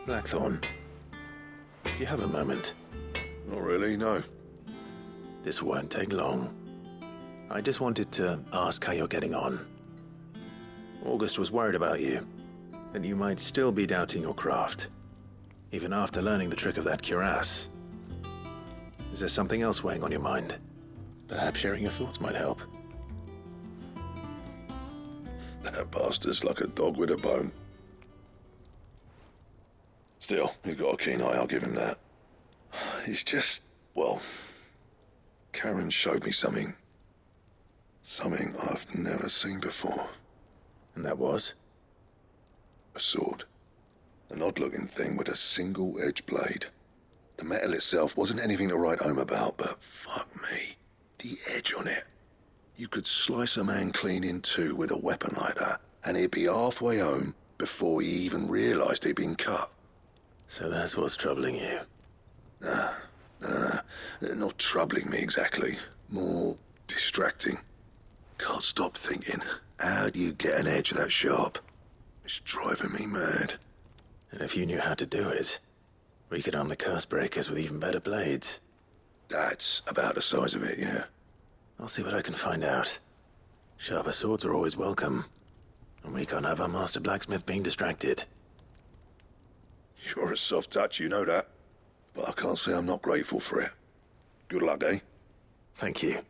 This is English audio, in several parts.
Blackthorn, do you have a moment? Not really, no. This won't take long. I just wanted to ask how you're getting on. August was worried about you, that you might still be doubting your craft, even after learning the trick of that cuirass. Is there something else weighing on your mind? Perhaps sharing your thoughts might help. That bastard's like a dog with a bone. Still, he's got a keen eye, I'll give him that. He's just, well, Karen showed me something. Something I've never seen before. And that was? A sword. An odd-looking thing with a single-edged blade. The metal itself wasn't anything to write home about, but fuck me, the edge on it. You could slice a man clean in two with a weapon like that, and he'd be halfway home before he even realized he'd been cut. So that's what's troubling you? No. Not troubling me exactly. More distracting. Can't stop thinking, how do you get an edge that sharp? It's driving me mad. And if you knew how to do it, we could arm the curse breakers with even better blades. That's about the size of it, yeah. I'll see what I can find out. Sharper swords are always welcome. And we can't have our master blacksmith being distracted. You're a soft touch, you know that. But I can't say I'm not grateful for it. Good luck, eh? Thank you.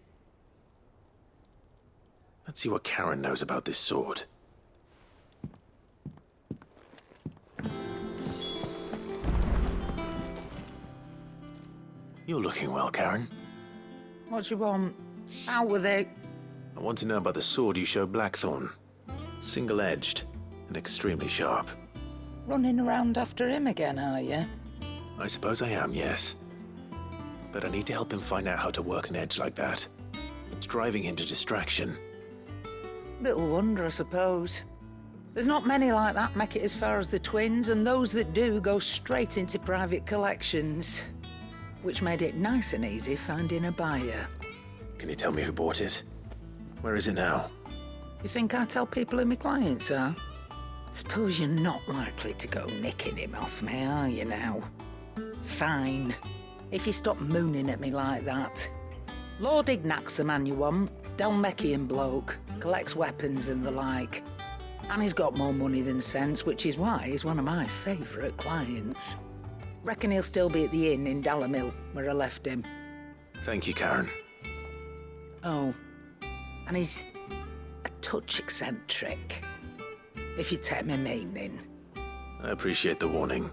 Let's see what Karen knows about this sword. You're looking well, Karen. What do you want? Out with it. I want to know about the sword you showed Blackthorn. Single-edged and extremely sharp. Running around after him again, are you? I suppose I am, yes. But I need to help him find out how to work an edge like that. It's driving him to distraction. Little wonder, I suppose. There's not many like that make it as far as the twins, and those that do go straight into private collections. Which made it nice and easy finding a buyer. Can you tell me who bought it? Where is it now? You think I tell people who my clients are? Suppose you're not likely to go nicking him off me, are you now? Fine. If you stop mooning at me like that. Lord Ignac's the man you want. Dalmekian bloke. Collects weapons and the like. And he's got more money than sense, which is why he's one of my favourite clients. Reckon he'll still be at the inn in Dalamil, where I left him. Thank you, Karen. Oh, and he's a touch eccentric, if you take my meaning. I appreciate the warning.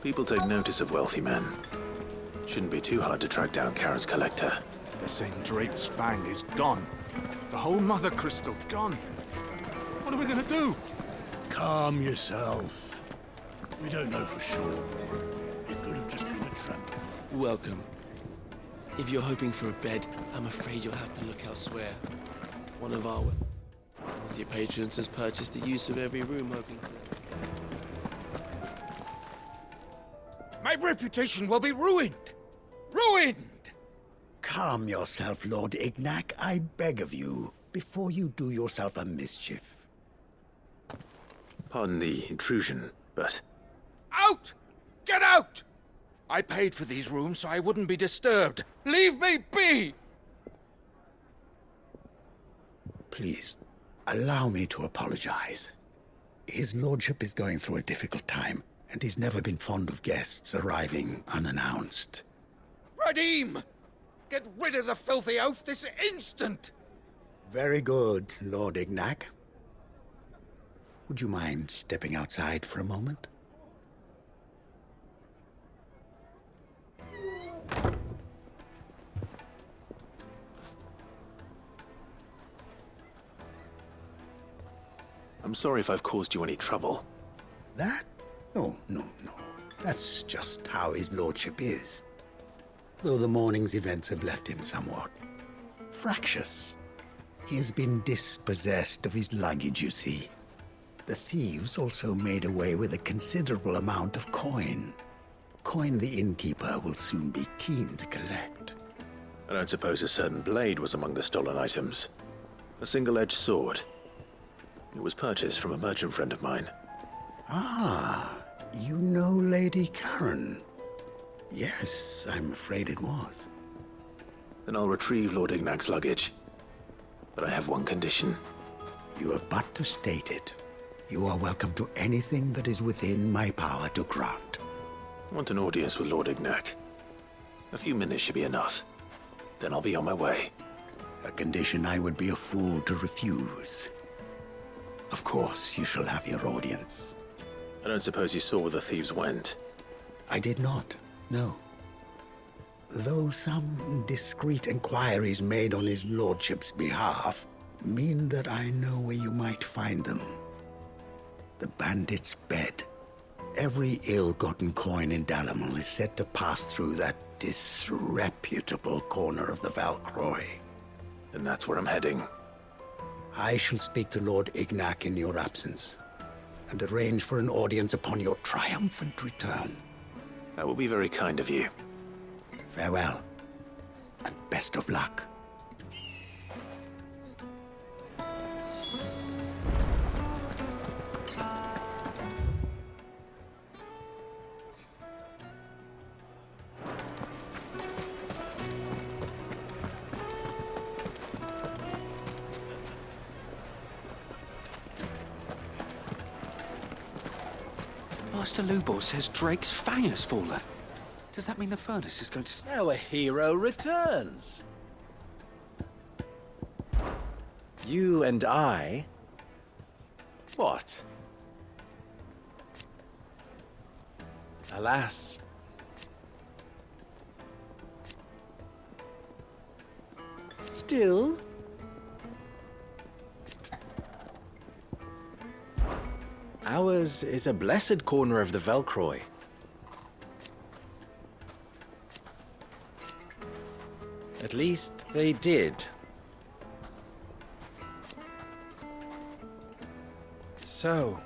People take notice of wealthy men. Shouldn't be too hard to track down Karen's collector. They're saying Drake's Fang is gone. The whole Mother Crystal gone. What are we gonna do? Calm yourself. We don't know for sure. It could have just been a trap. Welcome. If you're hoping for a bed, I'm afraid you'll have to look elsewhere. One of your patrons has purchased the use of every room, hoping to... My reputation will be ruined! Ruined! Calm yourself, Lord Ignac, I beg of you, before you do yourself a mischief. Pardon the intrusion, but... Out! Get out! I paid for these rooms so I wouldn't be disturbed. Leave me be! Please, allow me to apologize. His lordship is going through a difficult time, and he's never been fond of guests arriving unannounced. Radim! Get rid of the filthy oaf this instant! Very good, Lord Ignac. Would you mind stepping outside for a moment? I'm sorry if I've caused you any trouble. That Oh, no, no. That's just how his lordship is. Though the morning's events have left him somewhat fractious. He has been dispossessed of his luggage, you see. The thieves also made away with a considerable amount of coin. Coin the innkeeper will soon be keen to collect. I don't suppose a certain blade was among the stolen items. A single-edged sword. It was purchased from a merchant friend of mine. Ah, you know Lady Karen? Yes, I'm afraid it was. Then I'll retrieve Lord Ignac's luggage. But I have one condition. You have but to state it. You are welcome to anything that is within my power to grant. I want an audience with Lord Ignac. A few minutes should be enough. Then I'll be on my way. A condition I would be a fool to refuse. Of course, you shall have your audience. I don't suppose you saw where the thieves went. I did not, no. Though some discreet inquiries made on his lordship's behalf mean that I know where you might find them. The bandit's bed. Every ill-gotten coin in Dalamel is said to pass through that disreputable corner of the Valcroy. And that's where I'm heading. I shall speak to Lord Ignac in your absence, and arrange for an audience upon your triumphant return. That will be very kind of you. Farewell, and best of luck. Master Lubor says Drake's fang has fallen. Does that mean the furnace is going to... Our hero returns. You and I... What? Alas. Still... ours is a blessed corner of the Valcroy. At least they did. So...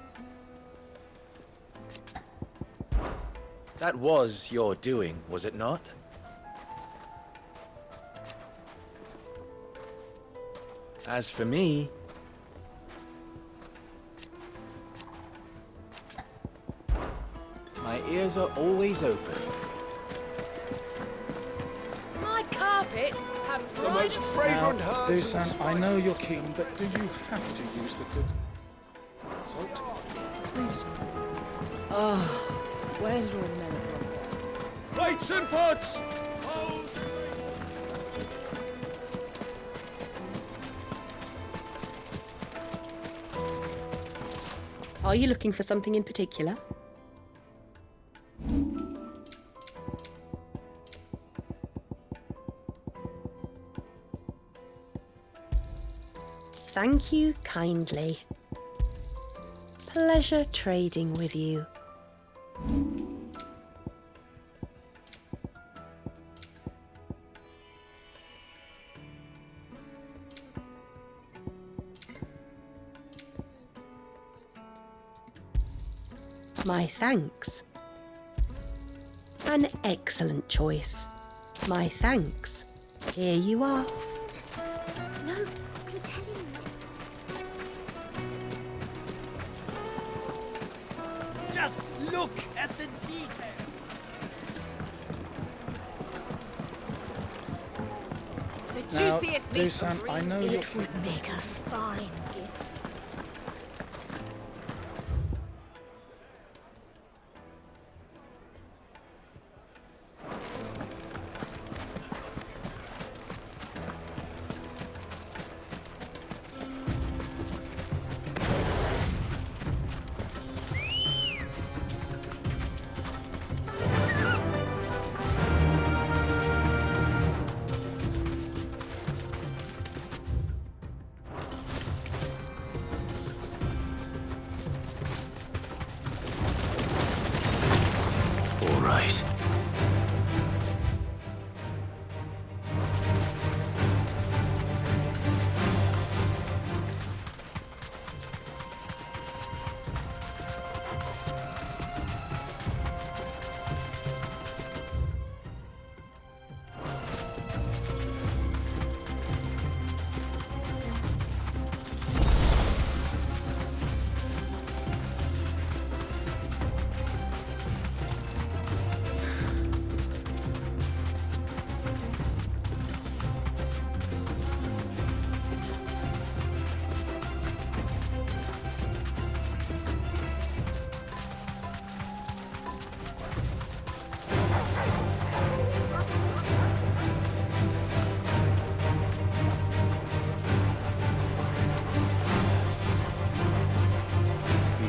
that was your doing, was it not? As for me... my ears are always open. My carpets have The most fragrant herbs and Dusan, I know you're keen, but do you have to use the good salt? Please. Where did all the men have gone? Plates and pots! Are you looking for something in particular? Thank you kindly. Pleasure trading with you. My thanks. An excellent choice. My thanks. Here you are. No, I've been telling you it's... Just look at the detail! The Now, juiciest meat Dusan, from I know Green's. you're... It would make a fine gift.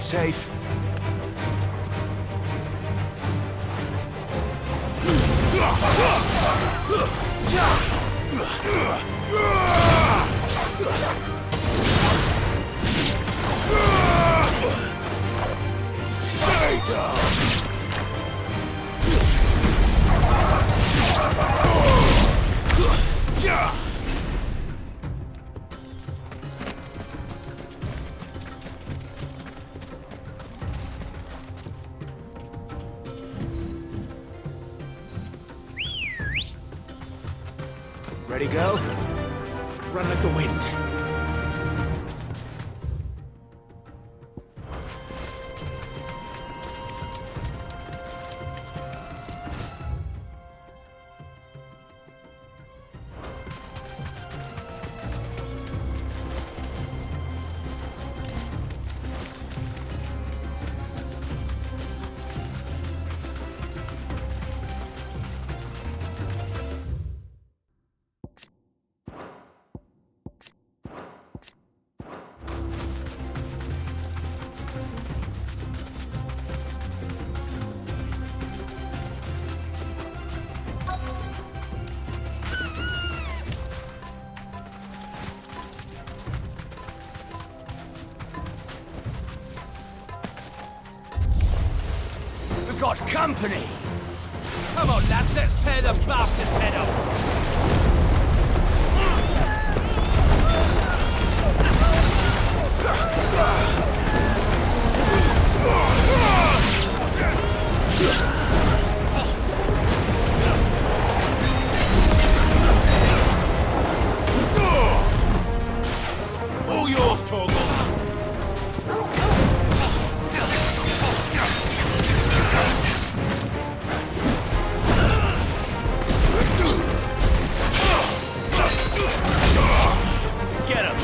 safe. Stay down! Ready, girl? Run like the wind. We've got company! Come on, lads, let's tear the bastard's head off! All yours, Torgal! Get him!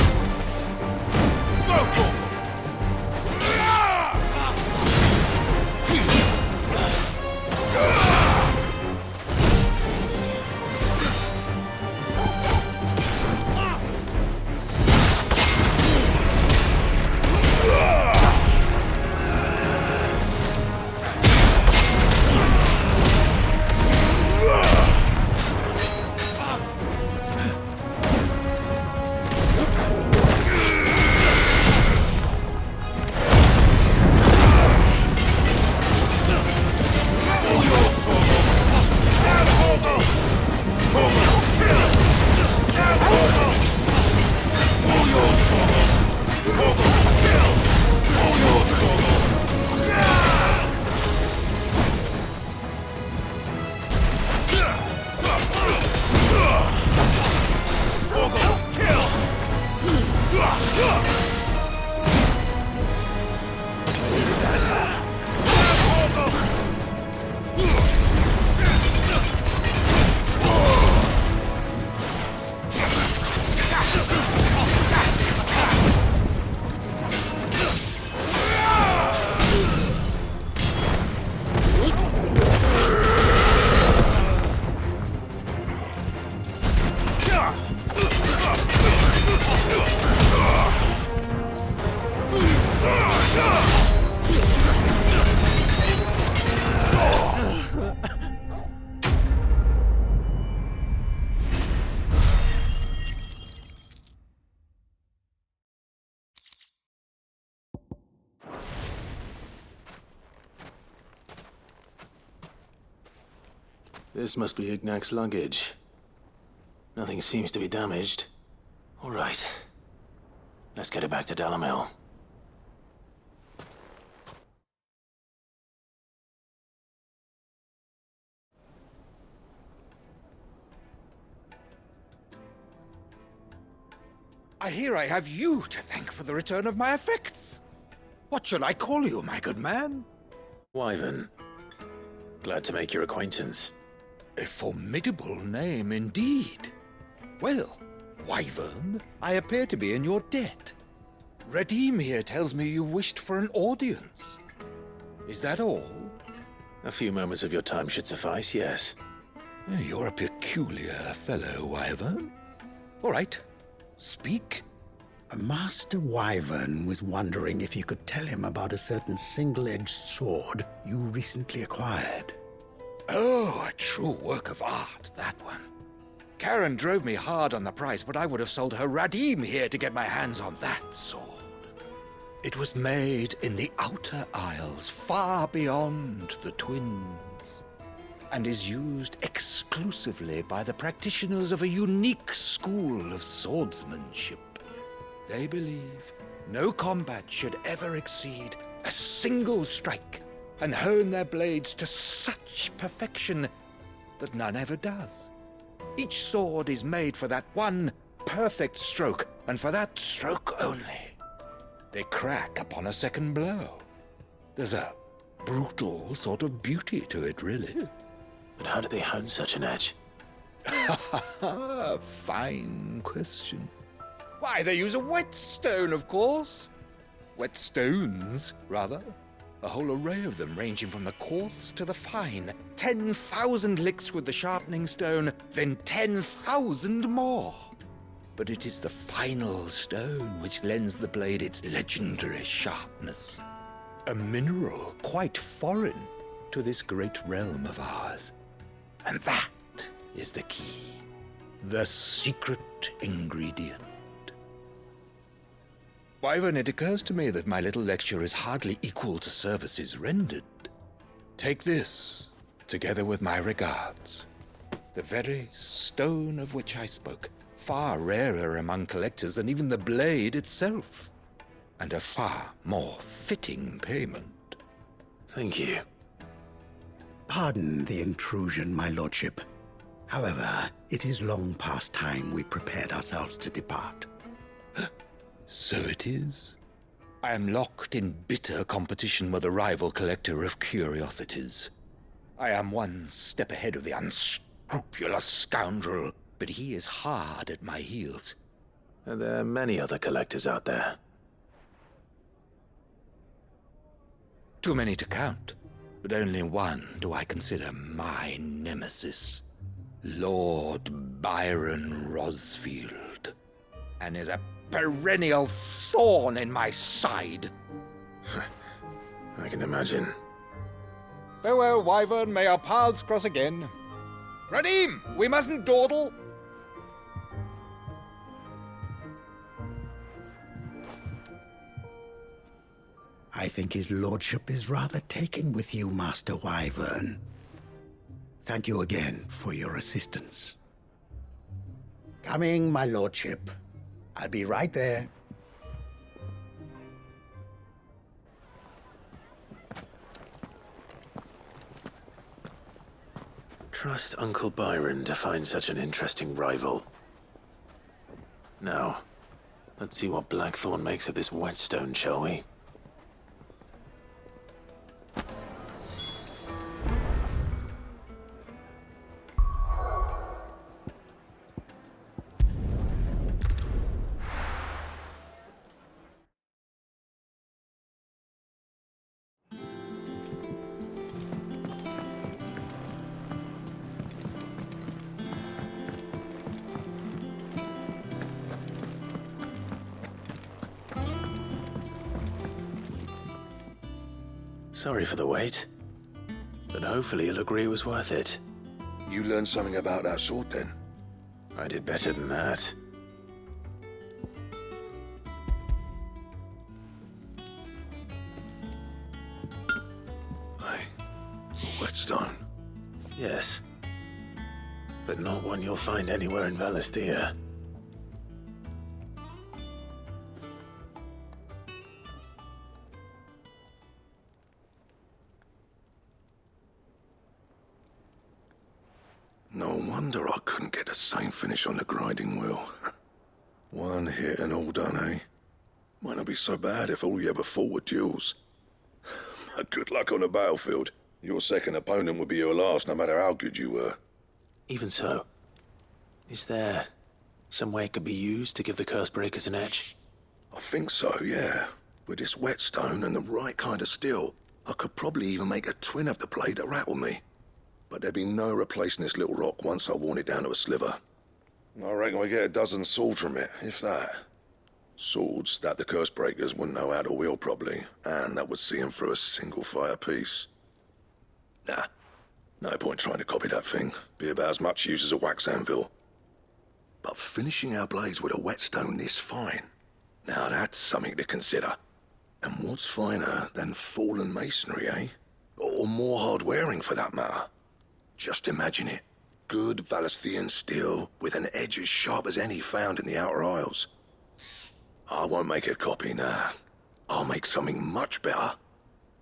This must be Ignac's luggage. Nothing seems to be damaged. All right. Let's get it back to Dalamel. I hear I have you to thank for the return of my effects. What shall I call you, my good man? Wyvern. Glad to make your acquaintance. A formidable name indeed. Well, Wyvern, I appear to be in your debt. Redeem here tells me you wished for an audience. Is that all? A few moments of your time should suffice, yes. You're a peculiar fellow, Wyvern. All right, speak. Master Wyvern was wondering if you could tell him about a certain single-edged sword you recently acquired. Oh, a true work of art, that one. Karen drove me hard on the price, but I would have sold her Radim here to get my hands on that sword. It was made in the Outer Isles, far beyond the Twins, and is used exclusively by the practitioners of a unique school of swordsmanship. They believe no combat should ever exceed a single strike, and hone their blades to such perfection that none ever does. Each sword is made for that one perfect stroke, and for that stroke only. They crack upon a second blow. There's a brutal sort of beauty to it, really. But how do they hone such an edge? Fine question. Why, they use a whetstone, of course. Whetstones, rather. A whole array of them, ranging from the coarse to the fine. 10,000 licks with the sharpening stone, then 10,000 more. But it is the final stone which lends the blade its legendary sharpness. A mineral quite foreign to this great realm of ours. And that is the key. The secret ingredient. Wyvern, it occurs to me that my little lecture is hardly equal to services rendered. Take this, together with my regards. The very stone of which I spoke, far rarer among collectors than even the blade itself, and a far more fitting payment. Thank you. Pardon the intrusion, my lordship. However, it is long past time we prepared ourselves to depart. So it is. I am locked in bitter competition with a rival collector of curiosities. I am one step ahead of the unscrupulous scoundrel, but he is hard at my heels. Are there many other collectors out there? Too many to count, but only one do I consider my nemesis. Lord Byron Rosfield, and is a perennial thorn in my side. I can imagine. Farewell, Wyvern, may our paths cross again. Radim, we mustn't dawdle. I think his lordship is rather taken with you, Master Wyvern. Thank you again for your assistance. Coming, my lordship. I'll be right there. Trust Uncle Byron to find such an interesting rival. Now, let's see what Blackthorn makes of this whetstone, shall we? Sorry for the wait, but hopefully you'll agree it was worth it. You learned something about that sword then? I did better than that. Whetstone? Yes. But not one you'll find anywhere in Valisthea. No wonder I couldn't get the same finish on the grinding wheel. One hit and all done, eh? Might not be so bad if all you ever fought were duels. But good luck on the battlefield. Your second opponent would be your last, no matter how good you were. Even so, is there some way it could be used to give the curse breakers an edge? I think so, yeah. With this whetstone and the right kind of steel, I could probably even make a twin of the blade that rattled me. But there'd be no replacing this little rock once I worn it down to a sliver. I reckon we get a dozen swords from it, if that. Swords that the curse breakers wouldn't know how to wield properly, and that would see them through a single fire piece. Nah, no point trying to copy that thing. Be about as much use as a wax anvil. But finishing our blades with a whetstone this fine, now that's something to consider. And what's finer than fallen masonry, eh? Or more hard-wearing, for that matter. Just imagine it. Good Valisthian steel with an edge as sharp as any found in the Outer Isles. I won't make a copy, nah. I'll make something much better.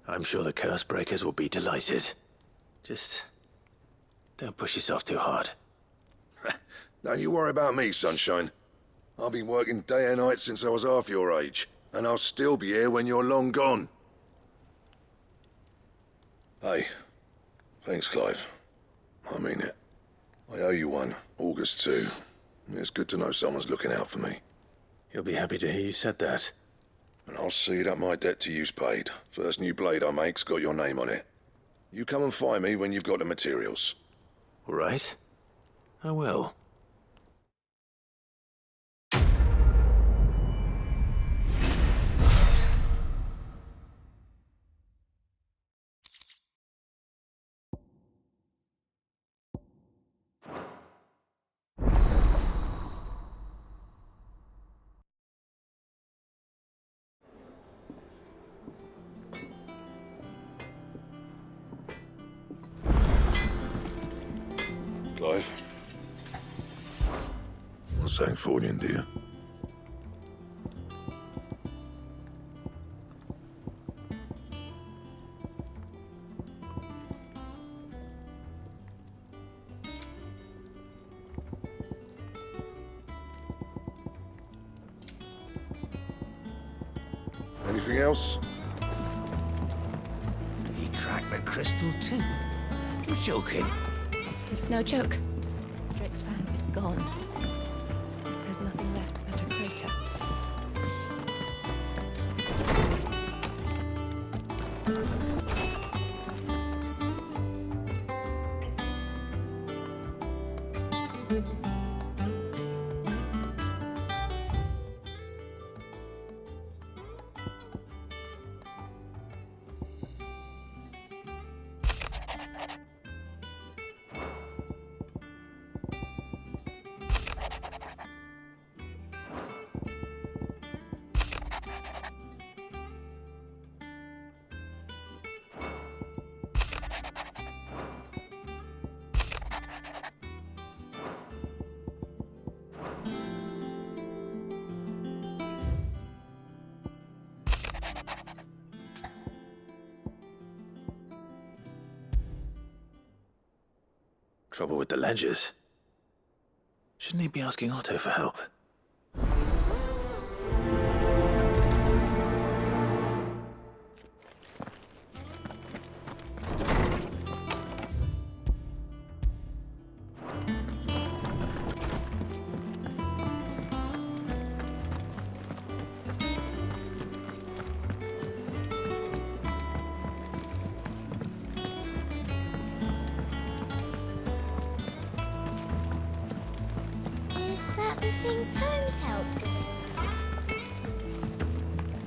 I'm sure the curse breakers will be delighted. Just don't push yourself too hard. Don't you worry about me, sunshine. I've been working day and night since I was half your age, and I'll still be here when you're long gone. Hey, thanks, Clive. I mean it. I owe you one, August too. It's good to know someone's looking out for me. He'll be happy to hear you said that. And I'll see that my debt to you's paid. First new blade I make's got your name on it. You come and find me when you've got the materials. All right. I will. Clive. What's St. Fornian, dear? Anything else? He cracked the crystal too. You're joking. It's no joke. Drake's fang is gone. There's nothing left but a crater. Trouble with the ledgers. Shouldn't he be asking Otto for help? Is that the thing Tomes helped with?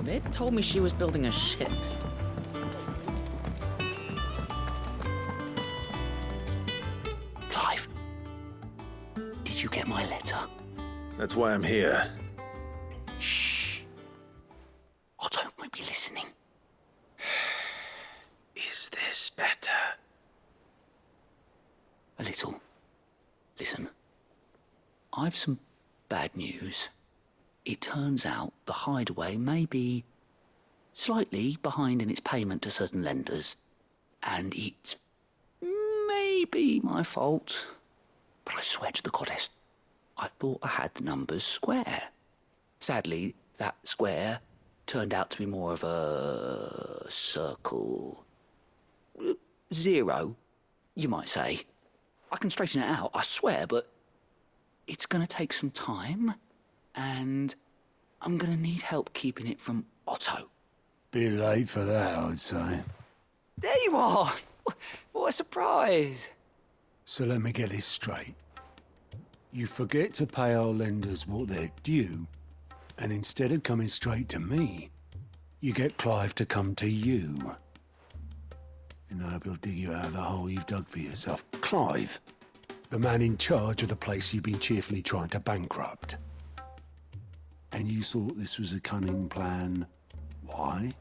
Mid told me she was building a ship. Clive, did you get my letter? That's why I'm here. Shh. Otto might be listening. Is this better? A little. Listen. I've some bad news. It turns out the Hideaway may be slightly behind in its payment to certain lenders, and it's maybe my fault. But I swear to the goddess, I thought I had the numbers square. Sadly, that square turned out to be more of a circle. 0, you might say. I can straighten it out, I swear, but it's going to take some time, and I'm going to need help keeping it from Otto. Be late for that, I'd say. There you are! What a surprise! So let me get this straight. You forget to pay our lenders what they're due, And instead of coming straight to me, you get Clive to come to you. And I hope he'll dig you out of the hole you've dug for yourself. Clive, the man in charge of the place you've been cheerfully trying to bankrupt. And you thought this was a cunning plan. Why?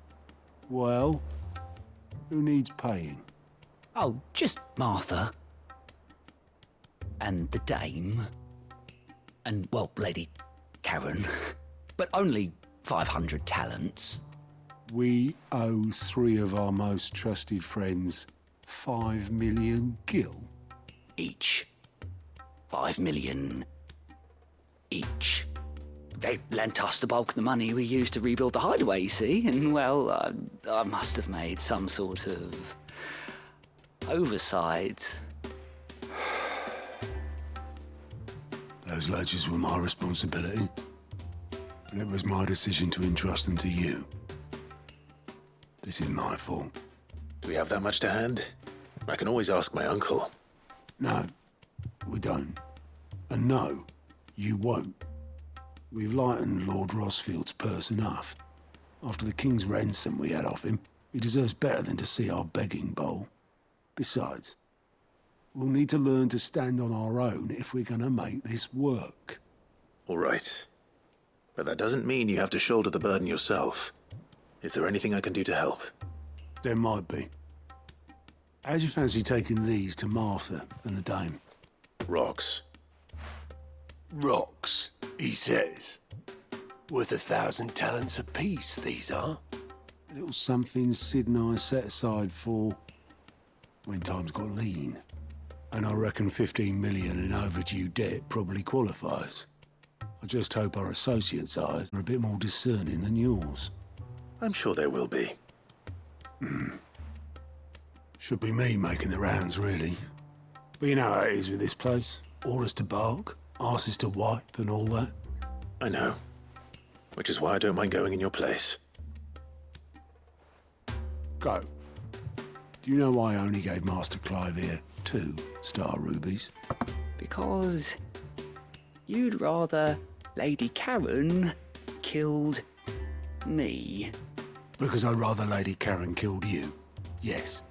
Well, who needs paying? Oh, just Martha. And the dame. And, well, Lady Karen. But only 500 talents. We owe 3 of our most trusted friends 5 million gil. Each. 5 million each. They lent us the bulk of the money we used to rebuild the hideaway, you see, and, well, I must have made some sort of oversight. Those ledgers were my responsibility, and it was my decision to entrust them to you. This is my fault. Do we have that much to hand? I can always ask my uncle. No, we don't. And no, you won't. We've lightened Lord Rosfield's purse enough. After the king's ransom we had off him, he deserves better than to see our begging bowl. Besides, we'll need to learn to stand on our own if we're going to make this work. All right. But that doesn't mean you have to shoulder the burden yourself. Is there anything I can do to help? There might be. How'd you fancy taking these to Martha and the dame? Rocks. Rocks, he says. Worth 1,000 talents apiece, these are. A little something Sid and I set aside for when times got lean. And I reckon 15 million in overdue debt probably qualifies. I just hope our associates' eyes are a bit more discerning than yours. I'm sure there will be. Should be me making the rounds, really. But you know how it is with this place. Orders to bark, arses to wipe, and all that. I know. Which is why I don't mind going in your place. Go. Do you know why I only gave Master Clive here 2 star rubies? Because you'd rather Lady Karen killed me. Because I'd rather Lady Karen killed you. Yes.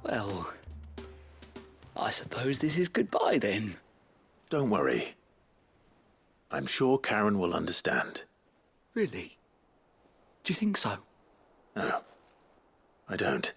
Well, I suppose this is goodbye then. Don't worry. I'm sure Karen will understand. Really? Do you think so? No, I don't.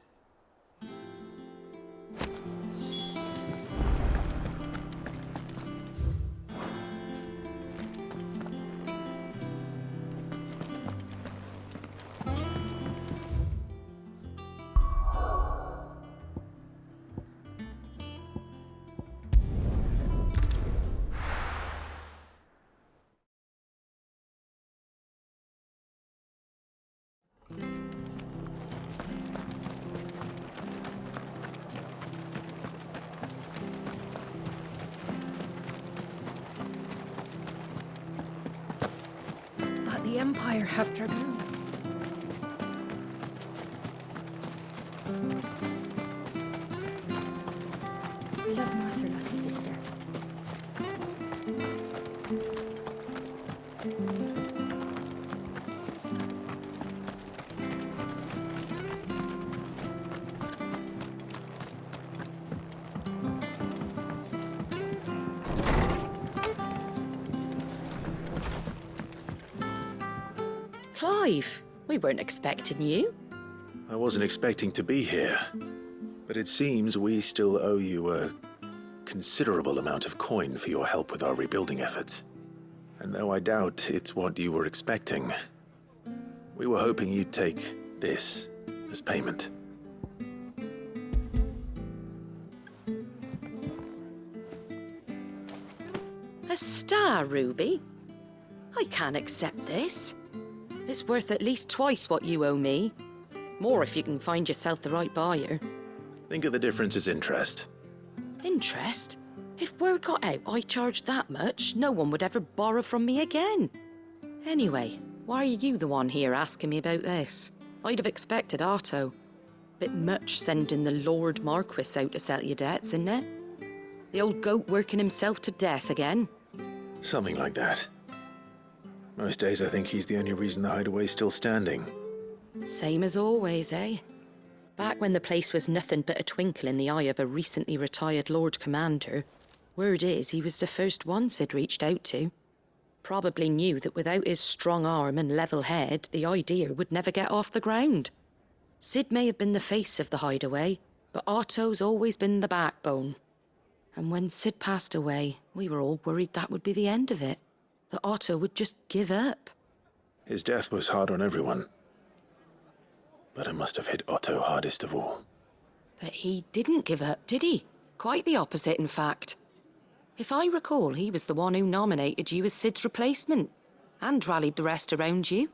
But the Empire have dragoons. I love Martha like a sister. Clive, we weren't expecting you. I wasn't expecting to be here. But it seems we still owe you a considerable amount of coin for your help with our rebuilding efforts. And though I doubt it's what you were expecting, we were hoping you'd take this as payment. A star ruby? I can't accept this. It's worth at least twice what you owe me. More if you can find yourself the right buyer. Think of the difference as interest. Interest? If word got out I charged that much, no one would ever borrow from me again. Anyway, why are you the one here asking me about this? I'd have expected Otto. Bit much sending the Lord Marquis out to settle your debts, isn't it? The old goat working himself to death again? Something like that. Most days I think he's the only reason the hideaway's still standing. Same as always, eh? Back when the place was nothing but a twinkle in the eye of a recently retired Lord Commander, word is he was the first one Sid reached out to. Probably knew that without his strong arm and level head, the idea would never get off the ground. Sid may have been the face of the hideaway, but Otto's always been the backbone. And when Sid passed away, we were all worried that would be the end of it. That Otto would just give up. His death was hard on everyone. But it must have hit Otto hardest of all. But he didn't give up, did he? Quite the opposite, in fact. If I recall, he was the one who nominated you as Sid's replacement, and rallied the rest around you.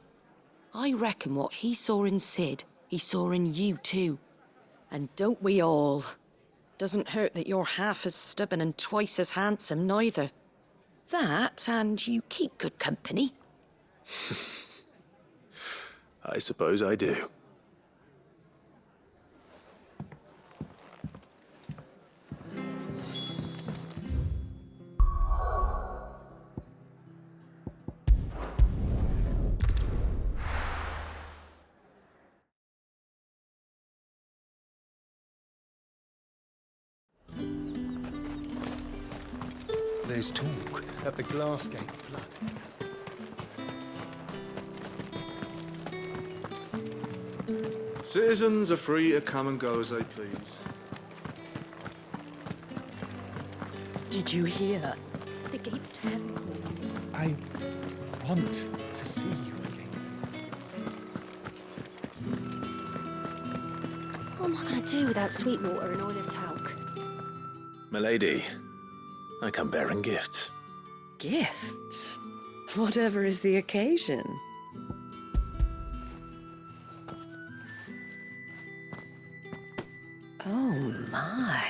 I reckon what he saw in Sid, he saw in you too. And don't we all? Doesn't hurt that you're half as stubborn and twice as handsome, neither. That, and you keep good company. I suppose I do. There's talk that the Glassgate flood. Citizens are free to come and go as they please. Did you hear? The gates to heaven. I want to see you again. What am I going to do without sweet water and oil of talc? Milady, I come bearing gifts. Gifts? Whatever is the occasion. Oh my.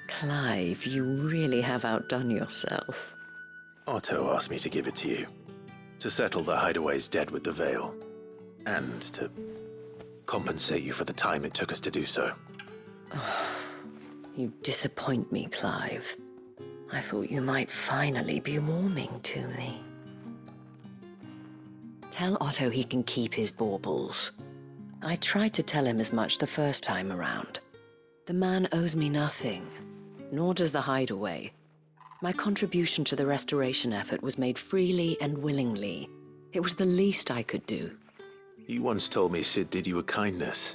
Clive, you really have outdone yourself. Otto asked me to give it to you. To settle the hideaway's debt with the Veil. And to compensate you for the time it took us to do so. You disappoint me, Clive. I thought you might finally be warming to me. Tell Otto he can keep his baubles. I tried to tell him as much the first time around. The man owes me nothing, nor does the hideaway. My contribution to the restoration effort was made freely and willingly. It was the least I could do. You once told me Sid did you a kindness.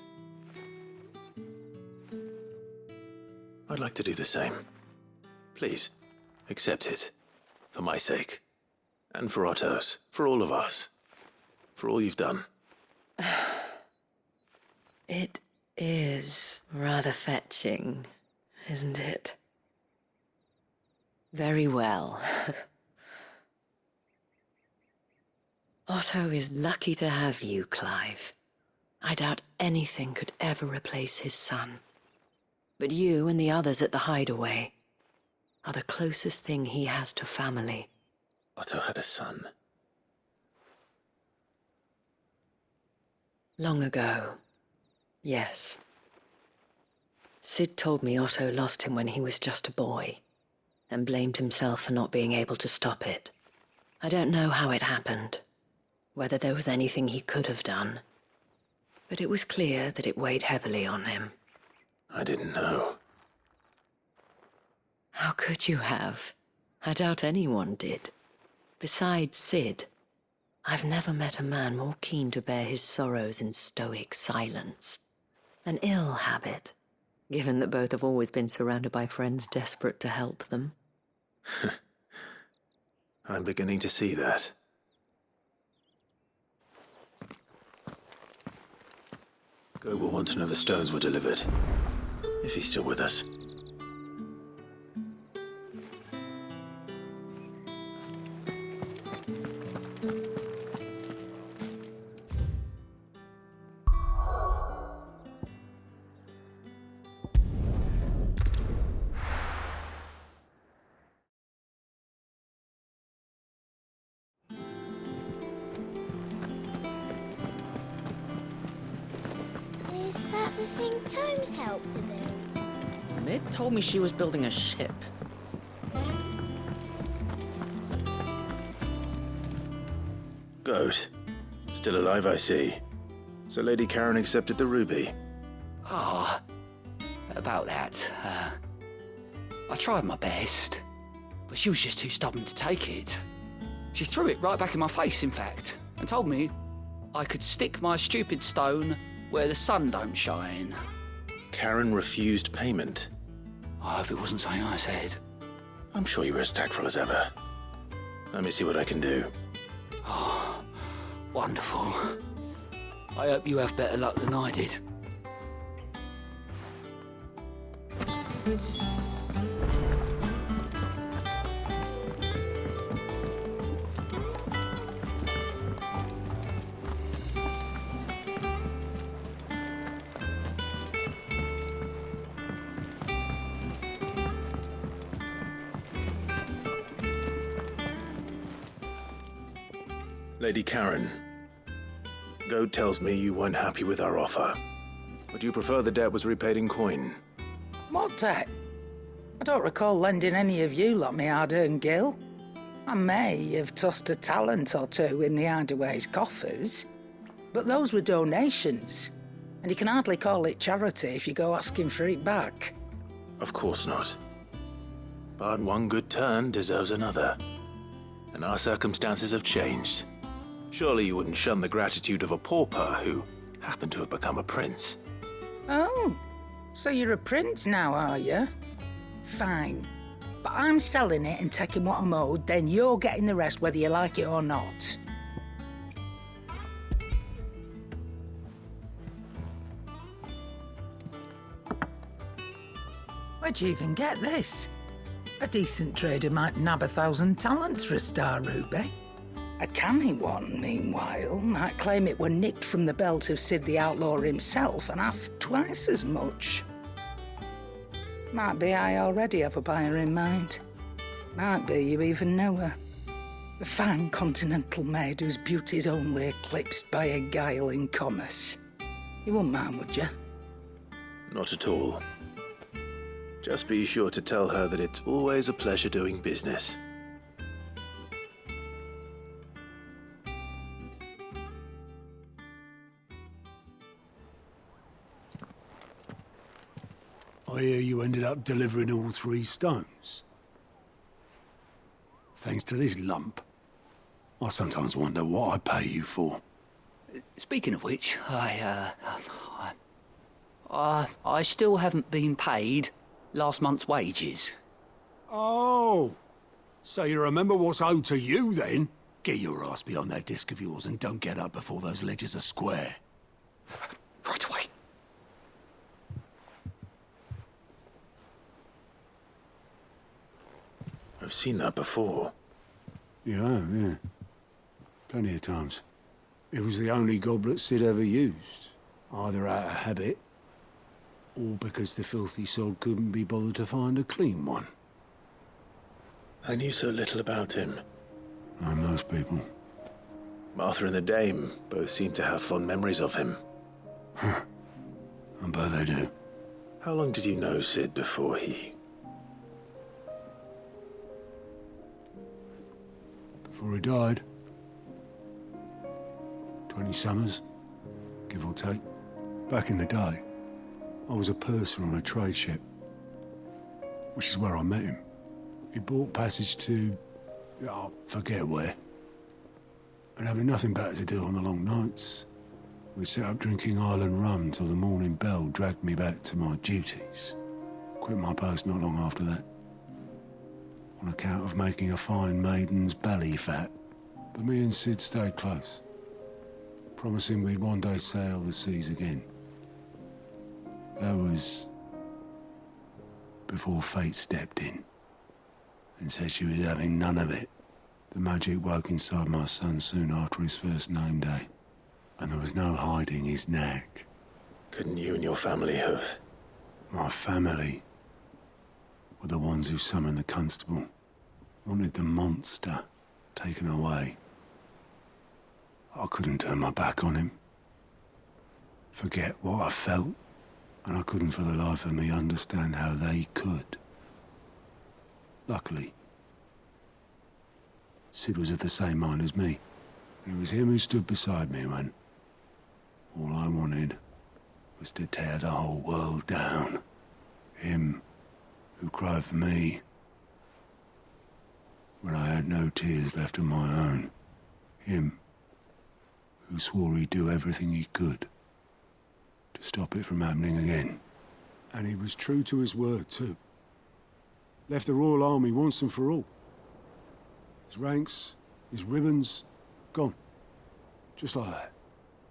I'd like to do the same. Please, accept it. For my sake. And for Otto's. For all of us. For all you've done. It is rather fetching, isn't it? Very well. Otto is lucky to have you, Clive. I doubt anything could ever replace his son. But you and the others at the hideaway are the closest thing he has to family. Otto had a son. Long ago, yes. Sid told me Otto lost him when he was just a boy, and blamed himself for not being able to stop it. I don't know how it happened, whether there was anything he could have done, but it was clear that it weighed heavily on him. I didn't know. How could you have? I doubt anyone did. Besides Sid, I've never met a man more keen to bear his sorrows in stoic silence. An ill habit, given that both have always been surrounded by friends desperate to help them. I'm beginning to see that. Goat will want to know the stones were delivered. If he's still with us. Is that the thing Tomes helped to build? Mid told me she was building a ship. Goat. Still alive, I see. So Lady Karen accepted the ruby. Ah, about that. I tried my best, but she was just too stubborn to take it. She threw it right back in my face, in fact, and told me I could stick my stupid stone where the sun don't shine. Karen refused payment. I hope it wasn't something I said. I'm sure you were as tactful as ever. Let me see what I can do. Oh, wonderful. I hope you have better luck than I did. Lady Karen, Goat tells me you weren't happy with our offer. Would you prefer the debt was repaid in coin? What debt? I don't recall lending any of you lot me hard-earned gil. I may have tossed a talent or two in the Hideaway's coffers, but those were donations, and you can hardly call it charity if you go asking for it back. Of course not. But one good turn deserves another. And our circumstances have changed. Surely you wouldn't shun the gratitude of a pauper who happened to have become a prince. Oh, so you're a prince now, are you? Fine. But I'm selling it and taking what I'm owed, then you're getting the rest whether you like it or not. Where'd you even get this? A decent trader might nab 1,000 talents for a star ruby. A canny one, meanwhile, might claim it were nicked from the belt of Sid the Outlaw himself and ask twice as much. Might be I already have a buyer in mind. Might be you even know her. A fine continental maid whose beauty's only eclipsed by a guile in commerce. You wouldn't mind, would you? Not at all. Just be sure to tell her that it's always a pleasure doing business. I hear you ended up delivering all 3 stones. Thanks to this lump. I sometimes wonder what I pay you for. Speaking of which, I still haven't been paid last month's wages. Oh, so you remember what's owed to you then? Get your ass behind that disc of yours and don't get up before those ledgers are square. Right away. I've seen that before. Yeah. Plenty of times. It was the only goblet Sid ever used, either out of habit or because the filthy sod couldn't be bothered to find a clean one. I knew so little about him. Like most people. Martha and the Dame both seem to have fond memories of him. I bet they do. How long did you know Sid before he... Before he died. 20 summers, give or take. Back in the day, I was a purser on a trade ship, which is where I met him. He bought passage to... I forget where. And having nothing better to do on the long nights, we set up drinking island rum till the morning bell dragged me back to my duties. Quit my post not long after that, on account of making a fine maiden's belly fat. But me and Sid stayed close, promising we'd one day sail the seas again. That was before fate stepped in and said she was having none of it. The magic woke inside my son soon after his first name day, and there was no hiding his knack. Couldn't you and your family have... My family were the ones who summoned the constable, wanted the monster taken away. I couldn't turn my back on him. Forget what I felt And I couldn't for the life of me understand how they could. Luckily, Sid was of the same mind as me. It was him who stood beside me when all I wanted was to tear the whole world down. Him who cried for me when I had no tears left of my own. Him who swore he'd do everything he could to stop it from happening again. And he was true to his word, too. Left the Royal Army once and for all. His ranks, his ribbons, gone. Just like that.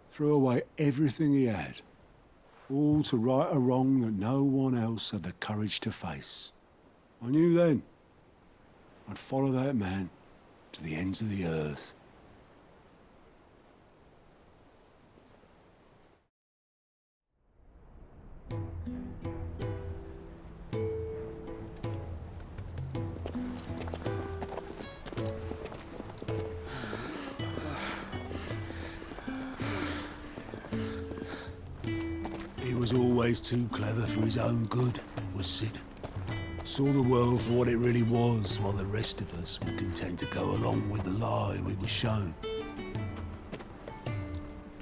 Threw away everything he had. All to right a wrong that no one else had the courage to face. I knew then I'd follow that man to the ends of the earth. He was always too clever for his own good, was Sid. Saw the world for what it really was, while the rest of us were content to go along with the lie we were shown.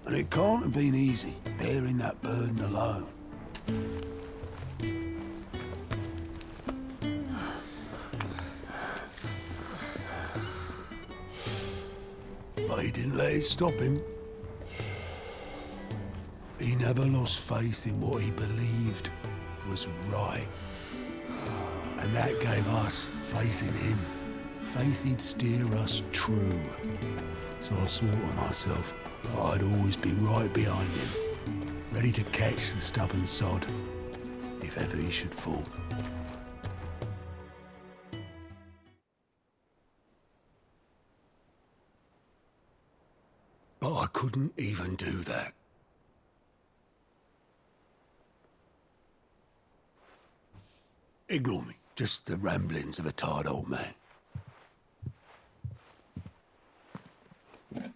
And it can't have been easy, bearing that burden alone. But he didn't let it stop him. He never lost faith in what he believed was right. And that gave us faith in him. Faith he'd steer us true. So I swore to myself that I'd always be right behind him, ready to catch the stubborn sod, if ever he should fall. But I couldn't even do that. Ignore me. Just the ramblings of a tired old man.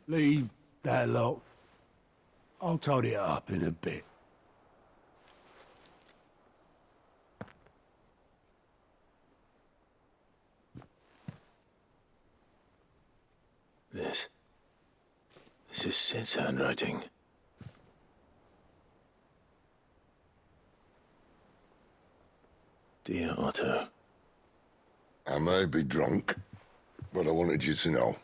Leave that lot. I'll tidy it up in a bit. This is Sid's handwriting. Dear Otto. I may be drunk, but I wanted you to know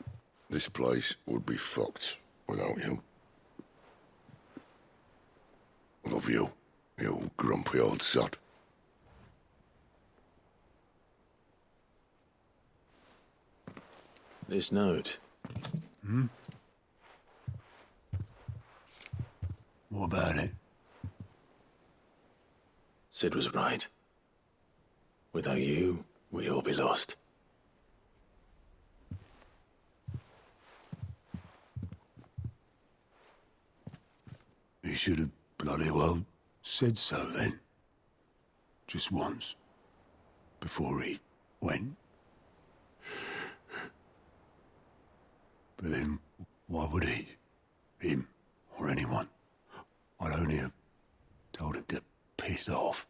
this place would be fucked without you. Love you, you grumpy old sod. This note. Hmm? What about it? Sid was right. Without you, we'd all be lost. He should have bloody well said so then. Just once. Before he went. But then, why would he? Him, or anyone? I'd only have told him to piss off.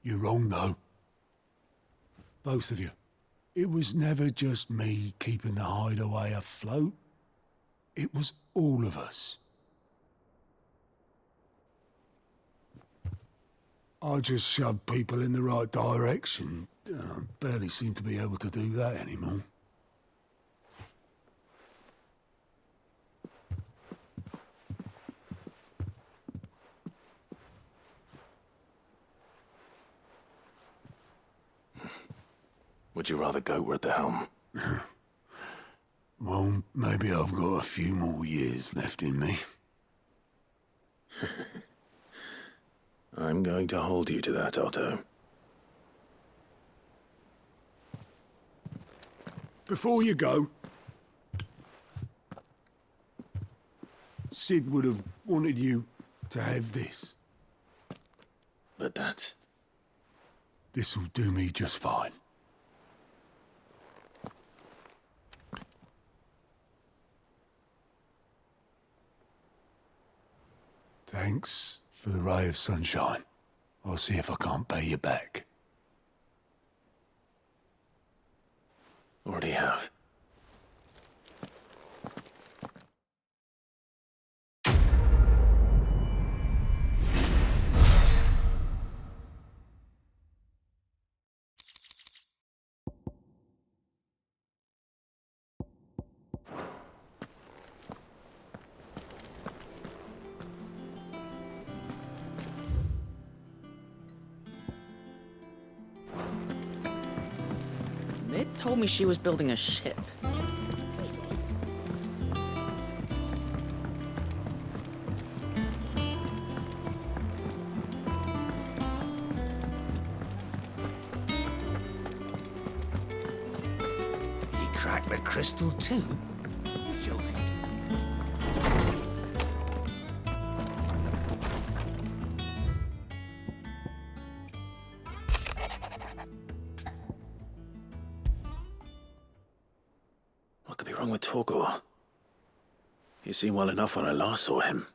You're wrong, though. Both of you. It was never just me keeping the hideaway afloat. It was all of us. I just shoved people in the right direction, and I barely seem to be able to do that anymore. Would you rather go at the helm? Well, maybe I've got a few more years left in me. I'm going to hold you to that, Otto. Before you go, Sid would have wanted you to have this. But that's This'll do me just fine. Thanks for the ray of sunshine. I'll see if I can't pay you back. Already have. Mid told me she was building a ship. You cracked the crystal too? You're joking. What could be wrong with Torgor? He seemed well enough when I last saw him.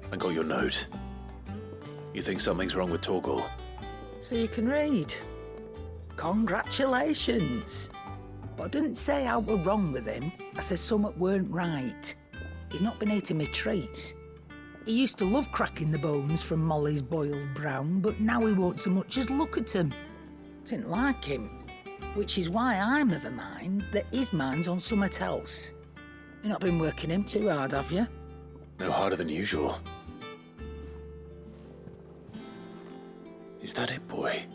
I got your note. You think something's wrong with Torgor? So you can read. Congratulations. But I didn't say how we're wrong with him. I said something weren't right. He's not been eating me treats. He used to love cracking the bones from Molly's boiled brown, but now he won't so much as look at them. Didn't like him. Which is why I'm of a mind that his mind's on something else. You've not been working him too hard, have you? No harder than usual. Is that it, boy?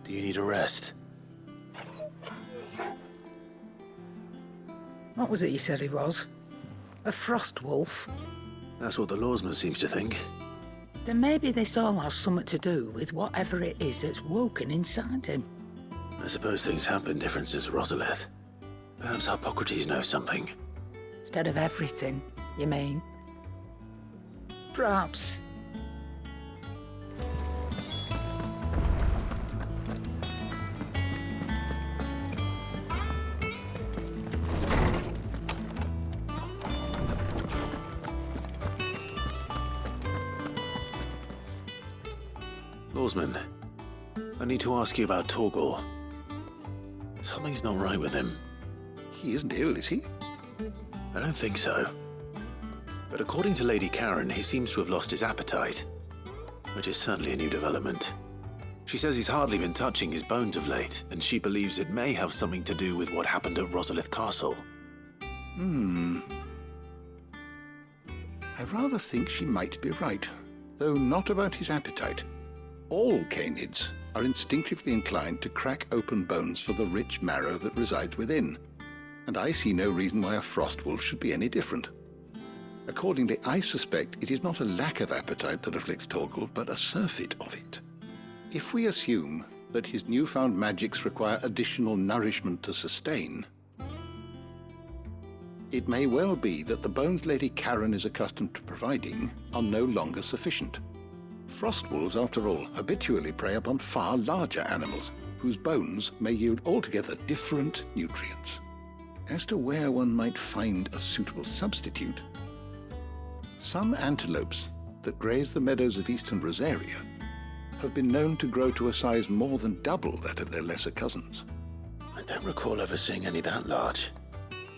Do you need a rest? What was it you said he was? A frost wolf? That's what the lawsman seems to think. Then maybe this all has something to do with whatever it is that's woken inside him. I suppose things have been different since Rosalith. Perhaps Hippocrates knows something. Instead of everything, you mean? Perhaps. Lawsman, I need to ask you about Torgor. Something's not right with him. He isn't ill, is he? I don't think so. But according to Lady Karen, he seems to have lost his appetite, which is certainly a new development. She says he's hardly been touching his bones of late, and she believes it may have something to do with what happened at Rosalith Castle. I rather think she might be right, though not about his appetite. All canids are instinctively inclined to crack open bones for the rich marrow that resides within, and I see no reason why a frost wolf should be any different. Accordingly, I suspect it is not a lack of appetite that afflicts Torgor, but a surfeit of it. If we assume that his newfound magics require additional nourishment to sustain, it may well be that the bones Lady Karen is accustomed to providing are no longer sufficient. Frost wolves, after all, habitually prey upon far larger animals, whose bones may yield altogether different nutrients. As to where one might find a suitable substitute, some antelopes that graze the meadows of eastern Rosaria have been known to grow to a size more than double that of their lesser cousins. I don't recall ever seeing any that large.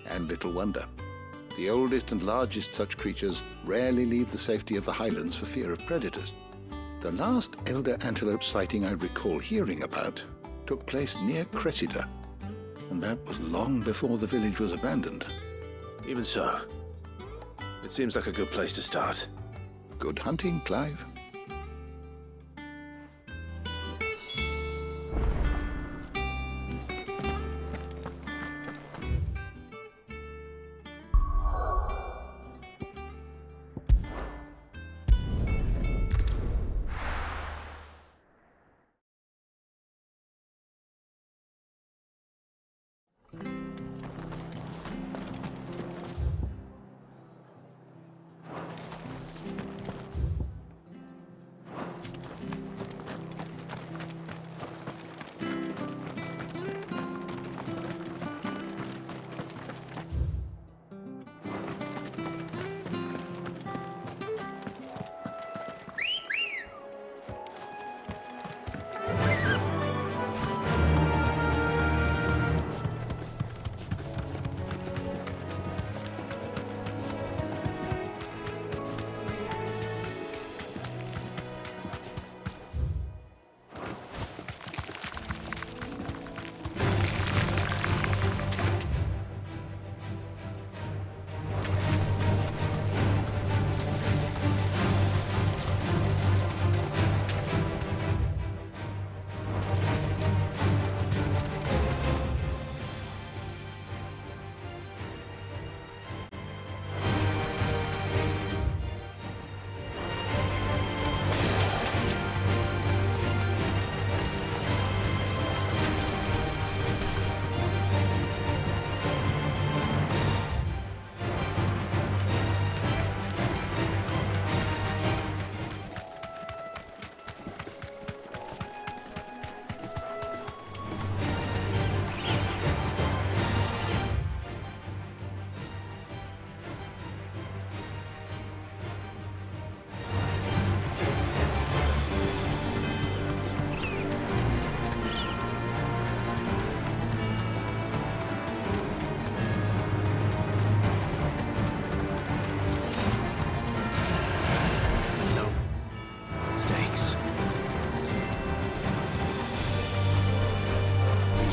And little wonder. The oldest and largest such creatures rarely leave the safety of the highlands for fear of predators. The last elder antelope sighting I recall hearing about took place near Cressida, and that was long before the village was abandoned. Even so, it seems like a good place to start. Good hunting, Clive.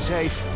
safe.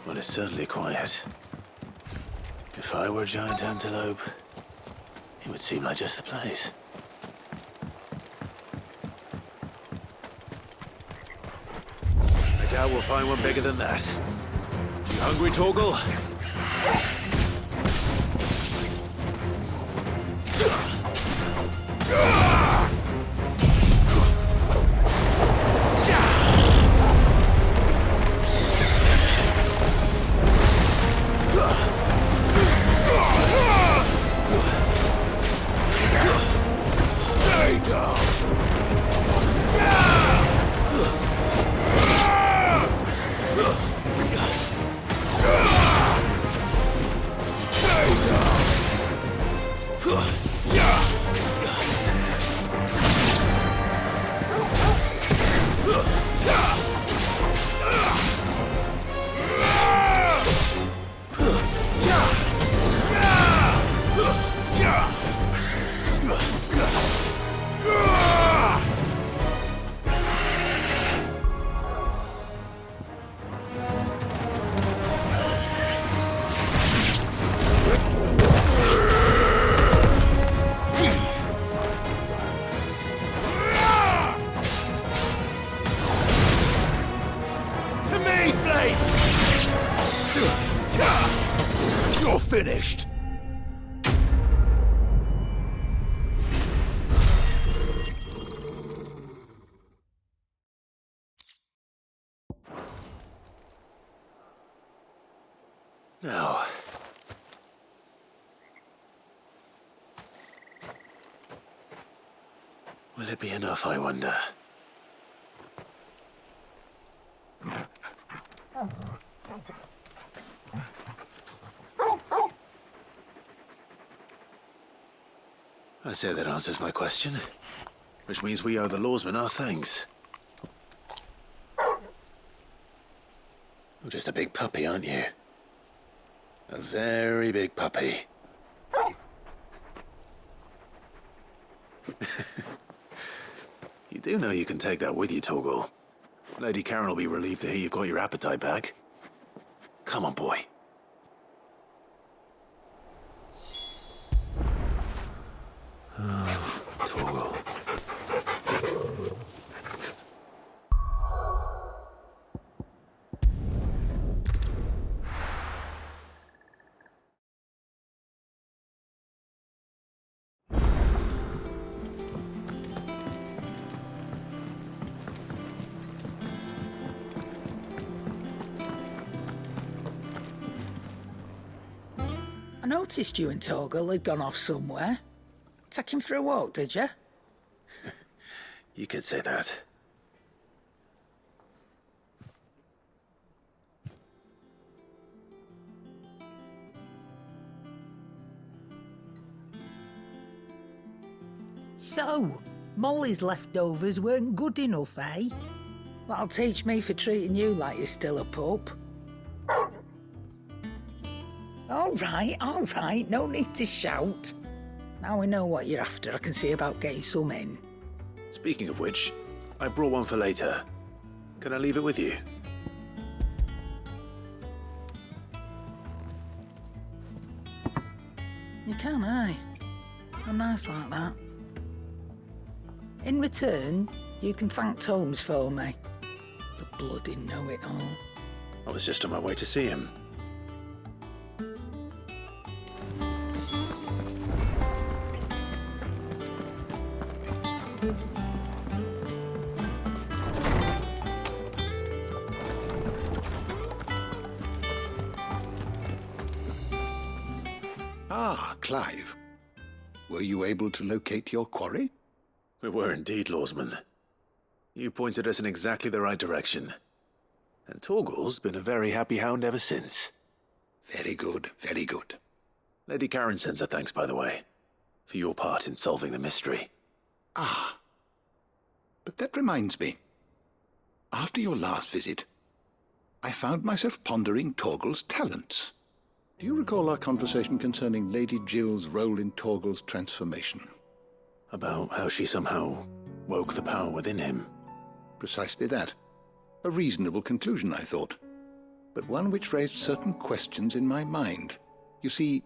Well, it's certainly quiet. If I were a giant antelope, it would seem like just the place. I doubt we'll find one bigger than that. You hungry, Torgal? You're finished! Now, will it be enough, I wonder? I say that answers my question, which means we owe the lawsmen our thanks. You're just a big puppy, aren't you? A very big puppy. You do know you can take that with you, Torgal. Lady Karen will be relieved to hear you've got your appetite back. Come on, boy. Oh, Torgal. I noticed you and Torgal had gone off somewhere. Take him for a walk, did you? You could say that. So, Molly's leftovers weren't good enough, eh? That'll teach me for treating you like you're still a pup. All right, no need to shout. Now we know what you're after, I can see about getting some in. Speaking of which, I brought one for later. Can I leave it with you? You can, aye. I'm nice like that. In return, you can thank Tomes for me. The bloody know-it-all. I was just on my way to see him. Ah, Clive. Were you able to locate your quarry? We were indeed, Lawsman. You pointed us in exactly the right direction. And Torgal's been a very happy hound ever since. Very good, very good. Lady Karen sends her thanks, by the way, for your part in solving the mystery. Ah. But that reminds me. After your last visit, I found myself pondering Torgal's talents. Do you recall our conversation concerning Lady Jill's role in Torgal's transformation? About how she somehow woke the power within him. Precisely that. A reasonable conclusion, I thought, but one which raised certain questions in my mind. You see,